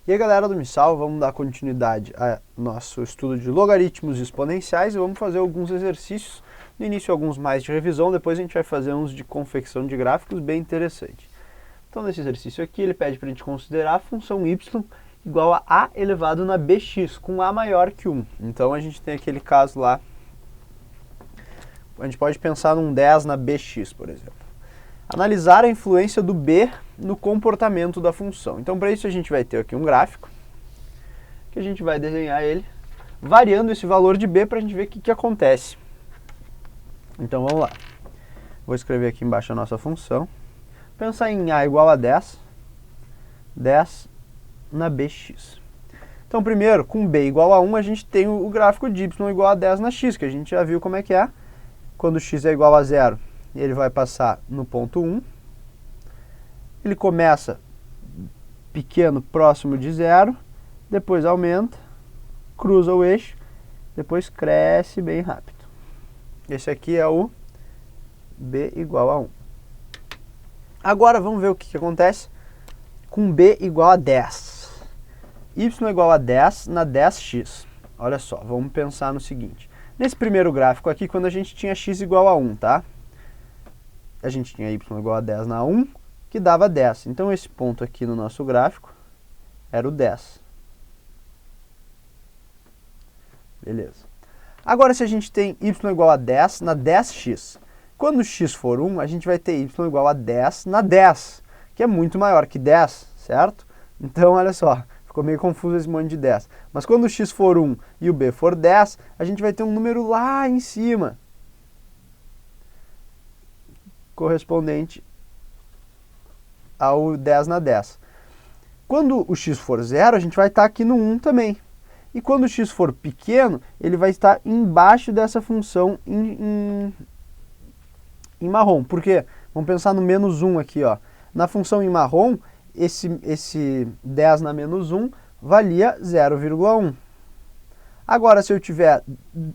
E aí galera do Missal, vamos dar continuidade ao nosso estudo de logaritmos exponenciais e vamos fazer alguns exercícios, no início alguns mais de revisão, depois a gente vai fazer uns de confecção de gráficos bem interessante. Então nesse exercício aqui ele pede para a gente considerar a função y igual a elevado na bx, com a maior que 1. Então a gente tem aquele caso lá, a gente pode pensar num 10 na bx, por exemplo. Analisar a influência do b no comportamento da função. Então, para isso, a gente vai ter aqui um gráfico, que a gente vai desenhar ele, variando esse valor de b para a gente ver o que acontece. Então, vamos lá. Vou escrever aqui embaixo a nossa função. Pensar em a igual a 10, 10 na bx. Então, primeiro, com b igual a 1, a gente tem o gráfico de y igual a 10 na x, que a gente já viu como é que é. Quando x é igual a 0, ele vai passar no ponto 1. Ele começa pequeno, próximo de 0, depois aumenta, cruza o eixo, depois cresce bem rápido. Esse aqui é o b igual a 1. Agora vamos ver o que acontece com b igual a 10. Y igual a 10 na 10x. Olha só, vamos pensar no seguinte. Nesse primeiro gráfico aqui, quando a gente tinha x igual a 1, tá? A gente tinha y igual a 10 na 1, que dava 10. Então, esse ponto aqui no nosso gráfico era o 10. Beleza. Agora, se a gente tem y igual a 10 na 10x, quando x for 1, a gente vai ter y igual a 10 na 10, que é muito maior que 10, certo? Então, olha só, ficou meio confuso esse monte de 10. Mas quando o x for 1 e o b for 10, a gente vai ter um número lá em cima, correspondente ao 10 na 10. Quando o x for 0, a gente vai estar aqui no 1 também. E quando o x for pequeno, ele vai estar embaixo dessa função em marrom. Por quê? Vamos pensar no menos 1 aqui, ó. Na função em marrom, esse 10 na menos 1 valia 0,1. Agora, se eu tiver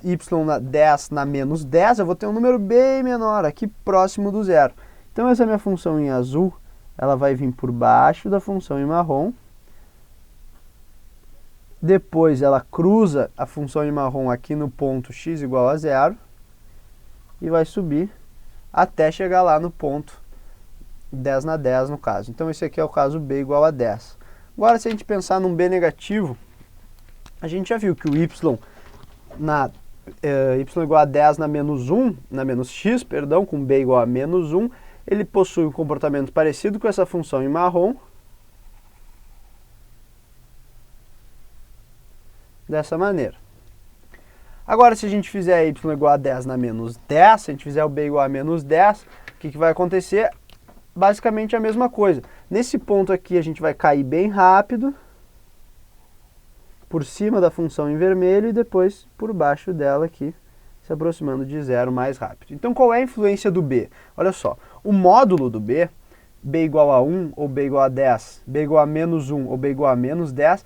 y na 10 na menos 10, eu vou ter um número bem menor, aqui próximo do zero. Então, essa minha função em azul, ela vai vir por baixo da função em marrom. Depois, ela cruza a função em marrom aqui no ponto x igual a 0. E vai subir até chegar lá no ponto 10 na 10, no caso. Então, esse aqui é o caso b igual a 10. Agora, se a gente pensar num b negativo, a gente já viu que o y igual a 10 na menos 1, na menos x, perdão, com b igual a menos 1, ele possui um comportamento parecido com essa função em marrom, dessa maneira. Agora, se a gente fizer y igual a 10 na menos 10, se a gente fizer o b igual a menos 10, o que vai acontecer? Basicamente a mesma coisa. Nesse ponto aqui, a gente vai cair bem rápido, por cima da função em vermelho e depois por baixo dela aqui, se aproximando de 0 mais rápido. Então, qual é a influência do b? Olha só, o módulo do b, b igual a 1 ou b igual a 10, b igual a menos 1 ou b igual a menos 10,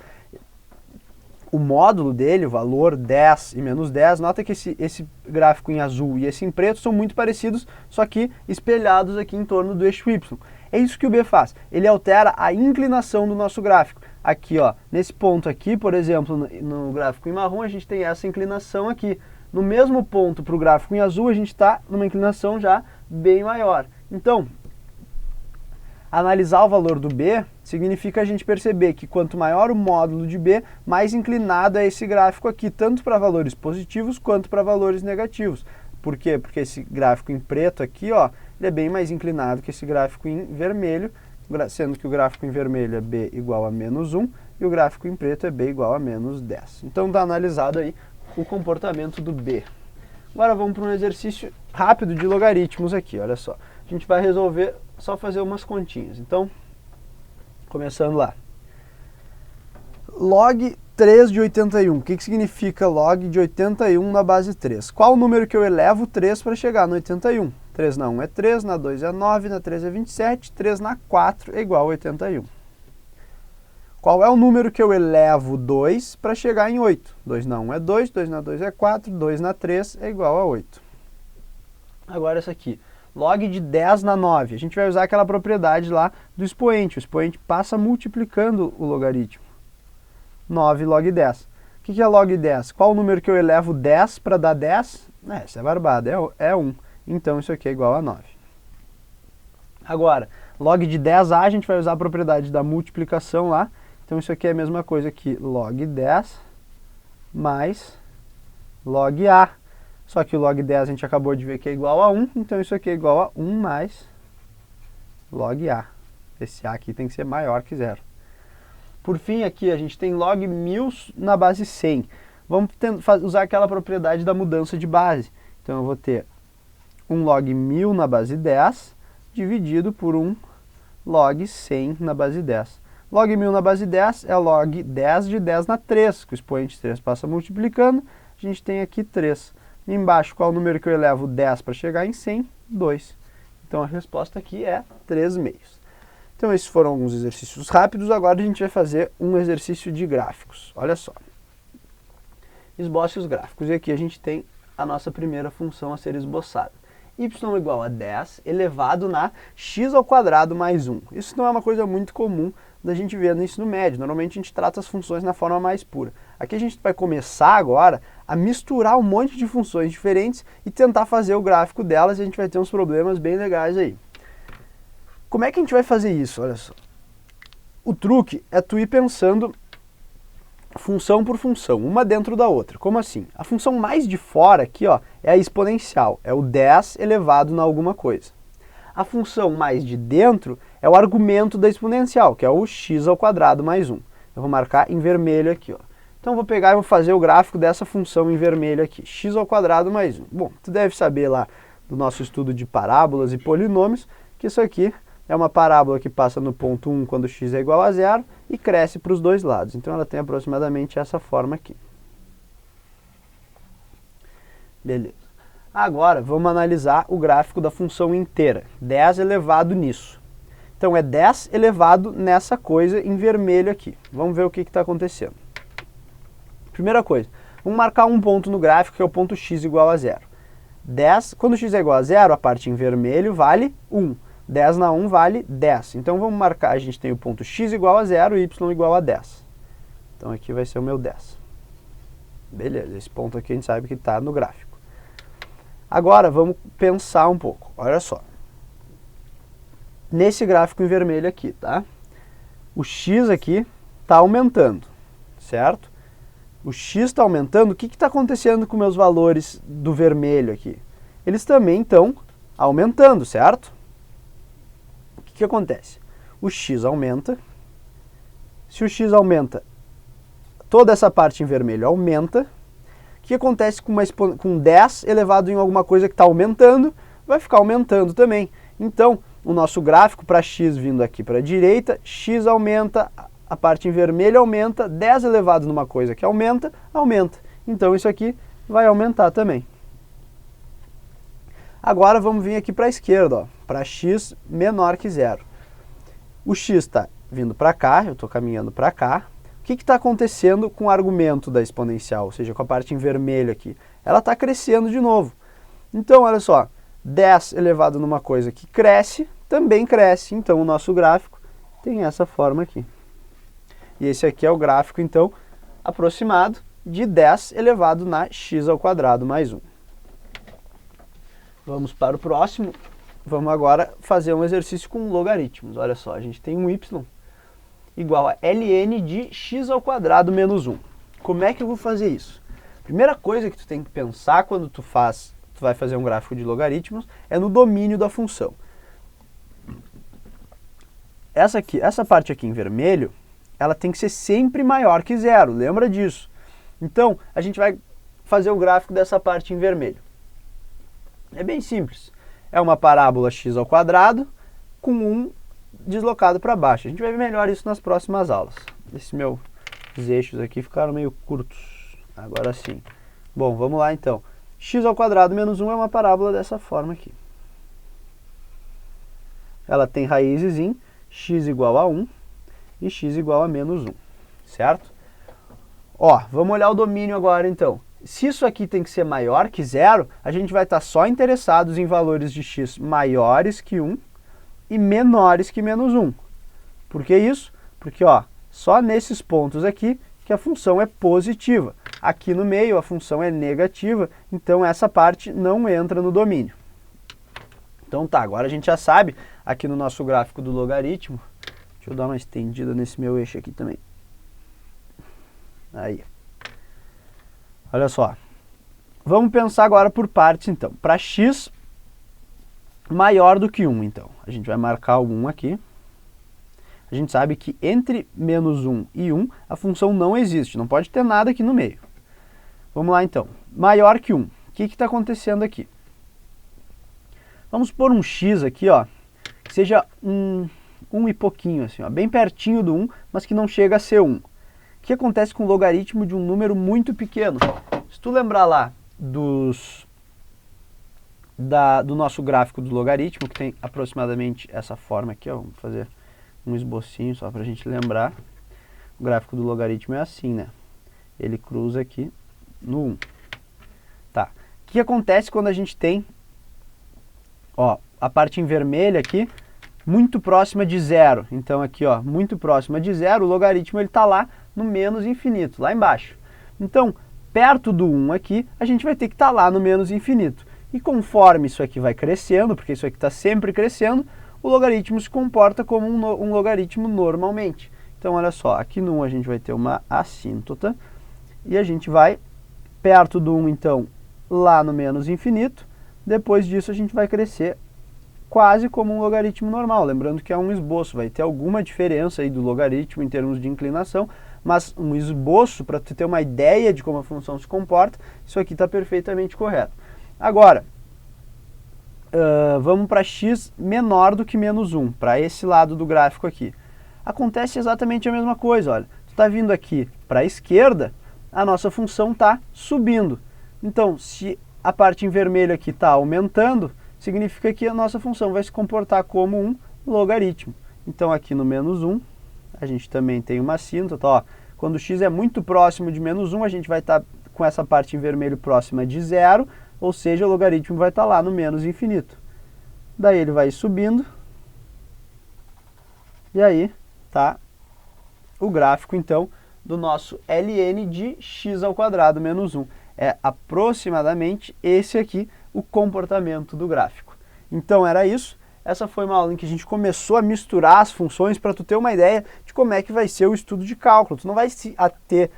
o módulo dele, o valor 10 e menos 10, nota que esse gráfico em azul e esse em preto são muito parecidos, só que espelhados aqui em torno do eixo y. É isso que o b faz, ele altera a inclinação do nosso gráfico. Aqui, ó, nesse ponto aqui, por exemplo, no gráfico em marrom, a gente tem essa inclinação aqui. No mesmo ponto para o gráfico em azul, a gente está numa inclinação já bem maior. Então, analisar o valor do b significa a gente perceber que quanto maior o módulo de b, mais inclinado é esse gráfico aqui, tanto para valores positivos quanto para valores negativos. Por quê? Porque esse gráfico em preto aqui, ó, ele é bem mais inclinado que esse gráfico em vermelho, sendo que o gráfico em vermelho é b igual a menos 1 e o gráfico em preto é b igual a menos 10. Então está analisado aí o comportamento do b. Agora vamos para um exercício rápido de logaritmos aqui, olha só. A gente vai resolver, só fazer umas continhas. Então, começando lá. Log 3 de 81. O que significa log de 81 na base 3? Qual o número que eu elevo 3 para chegar no 81? 3 na 1 é 3, na 2 é 9, na 3 é 27, 3 na 4 é igual a 81. Qual é o número que eu elevo 2 para chegar em 8? 2 na 1 é 2, 2 na 2 é 4, 2 na 3 é igual a 8. Agora essa aqui, log de 10 na 9. A gente vai usar aquela propriedade lá do expoente. O expoente passa multiplicando o logaritmo. 9 log 10. O que é log 10? Qual o número que eu elevo 10 para dar 10? Essa é barbada, é 1. Então isso aqui é igual a 9. Agora, log de 10a, a gente vai usar a propriedade da multiplicação lá. Então isso aqui é a mesma coisa que log 10 mais log a. Só que o log 10 a gente acabou de ver que é igual a 1, então isso aqui é igual a 1 mais log a. Esse a aqui tem que ser maior que 0. Por fim, aqui a gente tem log 1000 na base 100. Vamos usar aquela propriedade da mudança de base. Então eu vou ter um log 1000 na base 10 dividido por um log 100 na base 10. Log 1000 na base 10 é log 10 de 10 na 3, que o expoente 3 passa multiplicando, a gente tem aqui 3. E embaixo, qual o número que eu elevo 10 para chegar em 100? 2. Então a resposta aqui é 3 meios. Então esses foram alguns exercícios rápidos, agora a gente vai fazer um exercício de gráficos. Olha só. Esboce os gráficos, e aqui a gente tem a nossa primeira função a ser esboçada. Y igual a 10 elevado na x ao quadrado mais 1. Isso não é uma coisa muito comum da gente ver no ensino médio. Normalmente a gente trata as funções na forma mais pura. Aqui a gente vai começar agora a misturar um monte de funções diferentes e tentar fazer o gráfico delas, e a gente vai ter uns problemas bem legais aí. Como é que a gente vai fazer isso? Olha só. O truque é tu ir pensando função por função, uma dentro da outra. Como assim? A função mais de fora aqui, ó, é a exponencial, é o 10 elevado na alguma coisa. A função mais de dentro é o argumento da exponencial, que é o x ao quadrado mais 1. Eu vou marcar em vermelho aqui, ó. Então eu vou pegar e vou fazer o gráfico dessa função em vermelho aqui, x ao quadrado mais 1. Bom, tu deve saber lá do nosso estudo de parábolas e polinômios que isso aqui é uma parábola que passa no ponto 1 quando x é igual a 0 e cresce para os dois lados. Então ela tem aproximadamente essa forma aqui. Beleza. Agora vamos analisar o gráfico da função inteira, 10 elevado nisso. Então é 10 elevado nessa coisa em vermelho aqui. Vamos ver o que está acontecendo. Primeira coisa, vamos marcar um ponto no gráfico que é o ponto x igual a 0. 10, quando x é igual a 0, a parte em vermelho vale 1. 10 na 1 vale 10. Então vamos marcar, a gente tem o ponto x igual a 0 e y igual a 10. Então aqui vai ser o meu 10. Beleza, esse ponto aqui a gente sabe que está no gráfico. Agora vamos pensar um pouco, olha só. Nesse gráfico em vermelho aqui, tá? O x aqui está aumentando, certo? O x está aumentando, o que está acontecendo com meus valores do vermelho aqui? Eles também estão aumentando, certo? O que acontece? O x aumenta. Se o x aumenta, toda essa parte em vermelho aumenta. O que acontece com 10 elevado em alguma coisa que está aumentando? Vai ficar aumentando também. Então, o nosso gráfico para x vindo aqui para a direita, x aumenta, a parte em vermelho aumenta, 10 elevado numa coisa que aumenta, aumenta. Então isso aqui vai aumentar também. Agora vamos vir aqui para a esquerda, para x menor que 0. O x está vindo para cá, eu estou caminhando para cá. O que está acontecendo com o argumento da exponencial, ou seja, com a parte em vermelho aqui? Ela está crescendo de novo. Então, olha só, 10 elevado numa coisa que cresce, também cresce. Então, o nosso gráfico tem essa forma aqui. E esse aqui é o gráfico, então, aproximado de 10 elevado na x ao quadrado mais 1. Vamos para o próximo. Vamos agora fazer um exercício com logaritmos. Olha só, a gente tem um y igual a ln de x ao quadrado menos 1. Como é que eu vou fazer isso? Primeira coisa que tu tem que pensar quando tu vai fazer um gráfico de logaritmos é no domínio da função. Essa parte aqui em vermelho, ela tem que ser sempre maior que 0, lembra disso. Então, a gente vai fazer o gráfico dessa parte em vermelho. É bem simples. É uma parábola x ao quadrado com 1 deslocado para baixo. A gente vai ver melhor isso nas próximas aulas. Esses meus eixos aqui ficaram meio curtos. Agora sim. Bom, vamos lá então. X ao quadrado menos 1 é uma parábola dessa forma aqui. Ela tem raízes em x igual a 1 e x igual a menos 1, certo? Ó, vamos olhar o domínio agora então. Se isso aqui tem que ser maior que 0, a gente vai estar só interessados em valores de x maiores que 1 e menores que menos 1. Por que isso? Porque ó, só nesses pontos aqui que a função é positiva. Aqui no meio a função é negativa, então essa parte não entra no domínio. Então tá, agora a gente já sabe, aqui no nosso gráfico do logaritmo, deixa eu dar uma estendida nesse meu eixo aqui também. Aí. Olha só. Vamos pensar agora por partes, então. Para x maior do que 1, então. A gente vai marcar o 1 aqui. A gente sabe que entre menos 1 e 1, a função não existe. Não pode ter nada aqui no meio. Vamos lá, então. Maior que 1. O que está acontecendo aqui? Vamos pôr um x aqui, ó, que seja um e pouquinho, assim, ó, bem pertinho do 1, mas que não chega a ser 1. O que acontece com o logaritmo de um número muito pequeno? Se tu lembrar lá do nosso gráfico do logaritmo, que tem aproximadamente essa forma aqui, ó, vamos fazer um esbocinho só para a gente lembrar. O gráfico do logaritmo é assim, né? Ele cruza aqui no 1. Tá. O que acontece quando a gente tem, ó, a parte em vermelho aqui, muito próxima de zero? Então aqui, ó, muito próxima de zero, o logaritmo ele está lá no menos infinito, lá embaixo. Então, perto do 1 aqui, a gente vai ter que estar lá no menos infinito. E conforme isso aqui vai crescendo, porque isso aqui está sempre crescendo, o logaritmo se comporta como um logaritmo normalmente. Então, olha só, aqui no 1 a gente vai ter uma assíntota, e a gente vai perto do 1, então, lá no menos infinito. Depois disso, a gente vai crescer quase como um logaritmo normal. Lembrando que é um esboço, vai ter alguma diferença aí do logaritmo em termos de inclinação, mas um esboço, para tu ter uma ideia de como a função se comporta, isso aqui está perfeitamente correto. Agora, vamos para x menor do que menos 1, para esse lado do gráfico aqui. Acontece exatamente a mesma coisa, olha. Tu está vindo aqui para a esquerda, a nossa função está subindo. Então, se a parte em vermelho aqui está aumentando, significa que a nossa função vai se comportar como um logaritmo. Então, aqui no menos 1, a gente também tem uma assíntota, ó. Quando x é muito próximo de menos 1, a gente vai estar com essa parte em vermelho próxima de zero, ou seja, o logaritmo vai estar lá no menos infinito. Daí ele vai subindo, e aí tá o gráfico, então, do nosso ln de x ao quadrado menos 1. É aproximadamente esse aqui o comportamento do gráfico. Então era isso. Essa foi uma aula em que a gente começou a misturar as funções para tu ter uma ideia de como é que vai ser o estudo de cálculo. Tu não vai se ater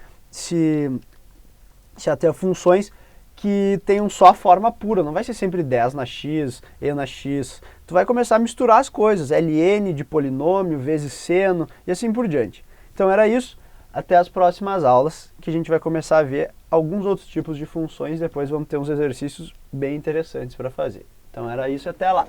a funções que tenham só a forma pura, não vai ser sempre 10 na x, e na x. Tu vai começar a misturar as coisas, ln de polinômio vezes seno e assim por diante. Então era isso. Até as próximas aulas, que a gente vai começar a ver alguns outros tipos de funções, depois vamos ter uns exercícios bem interessantes para fazer. Então era isso, até lá!